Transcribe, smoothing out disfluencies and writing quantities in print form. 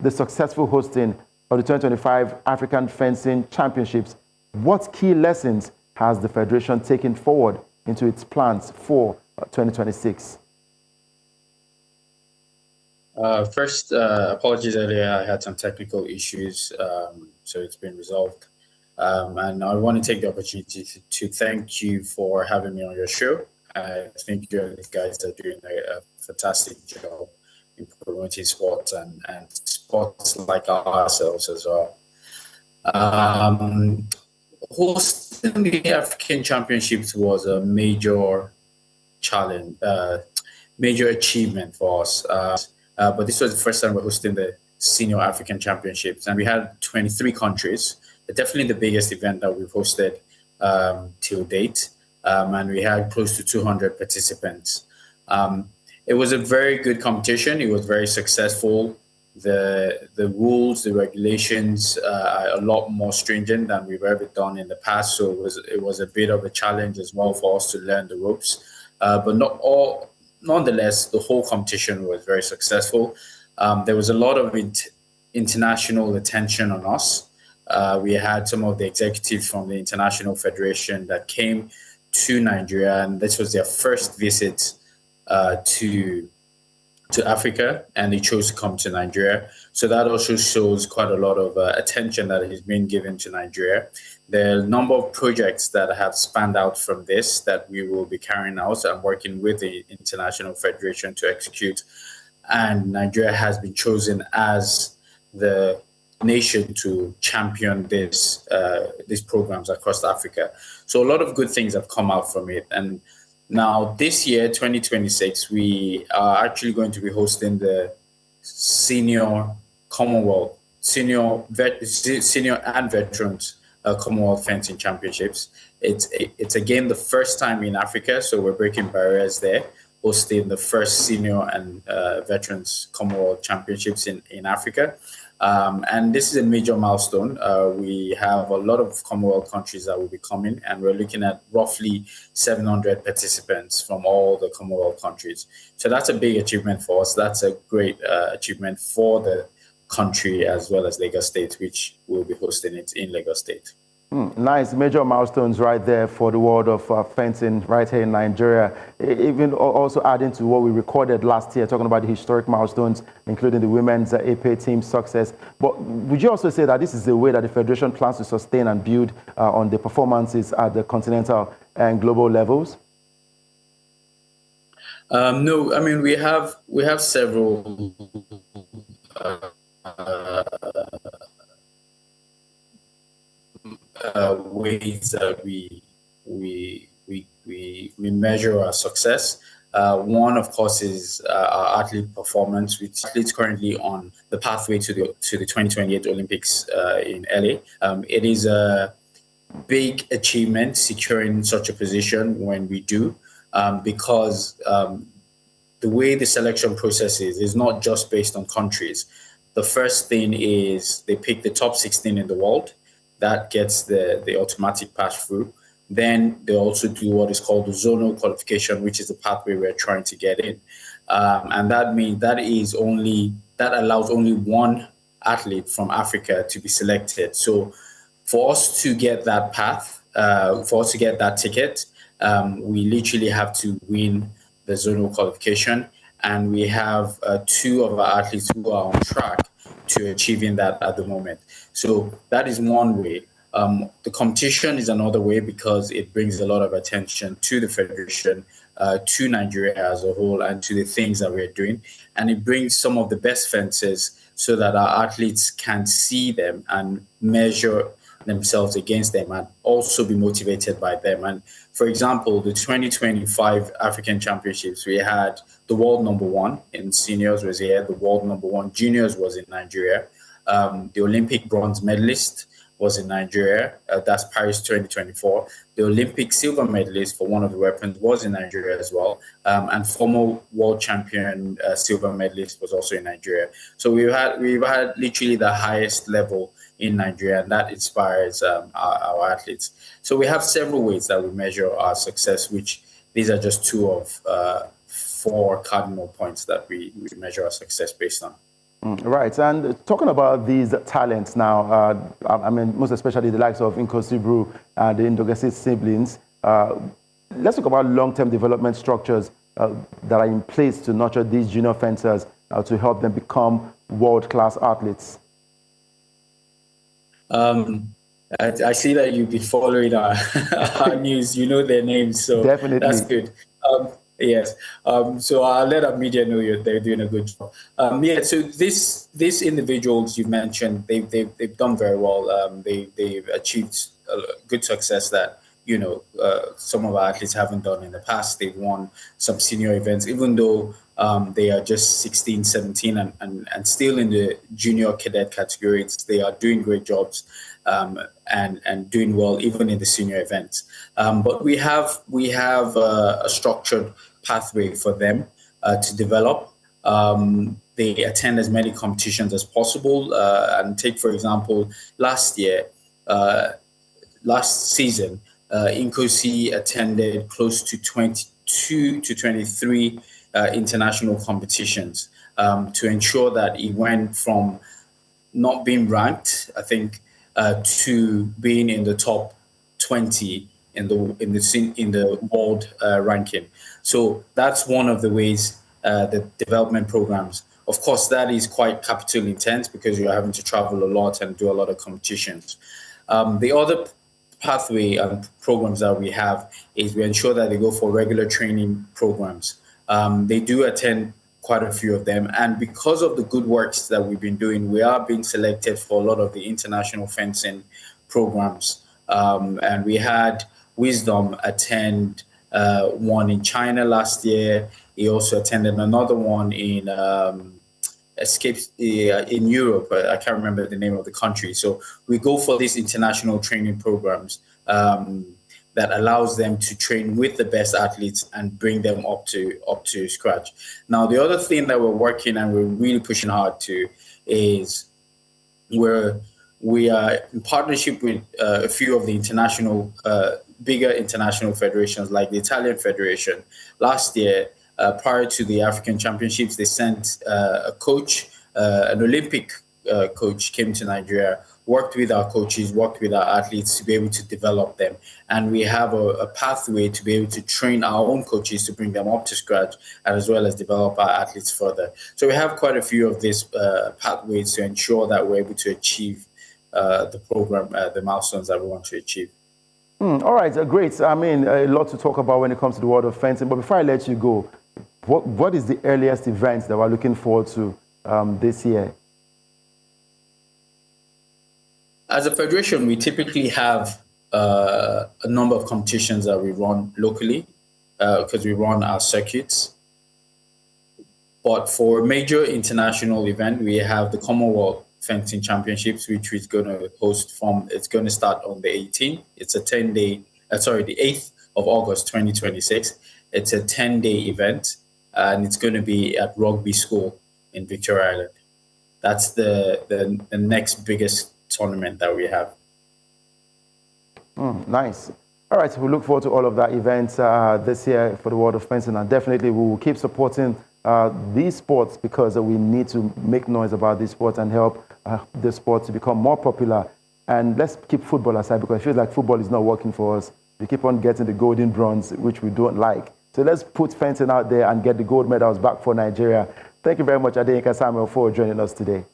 the successful hosting of the 2025 African Fencing Championships, what key lessons has the Federation taken forward into its plans for 2026? First, apologies earlier. I had some technical issues, so it's been resolved. And I want to take the opportunity to thank you for having me on your show. I think you guys are doing a fantastic job in promoting sports and sports like ourselves as well. Hosting the African Championships was a major challenge, major achievement for us. But this was the first time we're hosting the Senior African Championships, and we had 23 countries. Definitely the biggest event that we've hosted till date, and we had close to 200 participants. It was a very good competition. It was very successful. The rules, the regulations are a lot more stringent than we've ever done in the past. So it was a bit of a challenge as well for us to learn the ropes. But nonetheless, the whole competition was very successful. There was a lot of international attention on us. We had some of the executives from the International Federation that came to Nigeria, and this was their first visit to Africa, and they chose to come to Nigeria. So that also shows quite a lot of attention that has been given to Nigeria. There are a number of projects that have spanned out from this that we will be carrying out and working with the International Federation to execute. And Nigeria has been chosen as the nation to champion these programs across Africa. So a lot of good things have come out from it. And now this year, 2026, we are actually going to be hosting the Senior Commonwealth, Senior and Veterans Commonwealth Fencing Championships. It's again the first time in Africa, so we're breaking barriers there, hosting the first Senior and Veterans Commonwealth Championships in Africa. And this is a major milestone. We have a lot of Commonwealth countries that will be coming, and we're looking at roughly 700 participants from all the Commonwealth countries. So that's a big achievement for us. That's a great achievement for the country as well as Lagos State, which will be hosting it in Lagos State. Nice major milestones right there for the world of fencing right here in Nigeria. Even also adding to what we recorded last year, talking about the historic milestones, including the women's epee team success. But would you also say that this is the way that the Federation plans to sustain and build on the performances at the continental and global levels? No, I mean, we have several ways that we measure our success. One, of course, is our athlete performance, with athletes currently on the pathway to the 2028 Olympics in LA. It is a big achievement securing such a position when we do, because the way the selection process is not just based on countries. The first thing is they pick the top 16 in the world. That gets the automatic pass through. Then they also do what is called the zonal qualification, which is the pathway we're trying to get in. And that means that allows only one athlete from Africa to be selected. So for us to get that path, for us to get that ticket, we literally have to win the zonal qualification. And we have two of our athletes who are on track to achieving that at the moment. So that is one way. The competition is another way, because it brings a lot of attention to the Federation, to Nigeria as a whole, and to the things that we're doing. And it brings some of the best fencers so that our athletes can see them and measure themselves against them and also be motivated by them. And for example, the 2025 African Championships, we had the world number one in seniors was here, the world number one juniors was in Nigeria. The Olympic bronze medalist was in Nigeria. That's Paris 2024. The Olympic silver medalist for one of the weapons was in Nigeria as well. And former world champion silver medalist was also in Nigeria. So we've had literally the highest level in Nigeria, and that inspires our athletes. So we have several ways that we measure our success, which these are just two of 4 cardinal points that we measure our success based on. Right, and talking about these talents now, I mean, most especially the likes of Inkosi Brou and the Idongesit siblings, let's talk about long-term development structures that are in place to nurture these junior fencers to help them become world-class athletes. I see that you've been following our news. You know their names, so Definitely. that's good. Yes. So I'll let our media know they're doing a good job. Yeah. So these individuals you mentioned, they've done very well. They've achieved good success that some of our athletes haven't done in the past. They've won some senior events, even though they are just 16, 17 and still in the junior cadet categories. They are doing great jobs and doing well even in the senior events. But we have a structured pathway for them to develop. They attend as many competitions as possible. And take, for example, last season, Inkosi attended close to 22 to 23 international competitions to ensure that he went from not being ranked, I think, to being in the top 20 in the world ranking. So that's one of the ways the development programs. Of course, that is quite capital intense because you're having to travel a lot and do a lot of competitions. The other pathway and programs that we have is we ensure that they go for regular training programs. They do attend quite a few of them. And because of the good works that we've been doing, we are being selected for a lot of the international fencing programs. And we had Wisdom attend one in China last year. He also attended another one in in Europe. I can't remember the name of the country. So we go for these international training programs that allows them to train with the best athletes and bring them up to scratch. Now, the other thing that we're working and we're really pushing hard to is we are in partnership with a few of the bigger international federations like the Italian Federation. Last year, prior to the African Championships, they sent a coach, an Olympic coach came to Nigeria, worked with our coaches, worked with our athletes to be able to develop them. And we have a pathway to be able to train our own coaches to bring them up to scratch, as well as develop our athletes further. So we have quite a few of these pathways to ensure that we're able to achieve the program, the milestones that we want to achieve. All right, great. I mean, a lot to talk about when it comes to the world of fencing. But before I let you go, what is the earliest event that we're looking forward to this year? As a federation, we typically have a number of competitions that we run locally because we run our circuits. But for a major international event, we have the Commonwealth Fencing Championships, which is going to host it's going to start on the 18th. It's a 10-day, the 8th of August, 2026. It's a 10-day event, and it's going to be at Rugby School in Victoria Island. That's the next biggest tournament that we have. Nice. All right, we look forward to all of that events this year for the world of fencing, and definitely we will keep supporting these sports because we need to make noise about these sports and help the sport to become more popular. And let's keep football aside because it feels like football is not working for us. We keep on getting the golden bronze, which we don't like. So let's put fencing out there and get the gold medals back for Nigeria. Thank you very much, Adeyinka Samuel, for joining us today.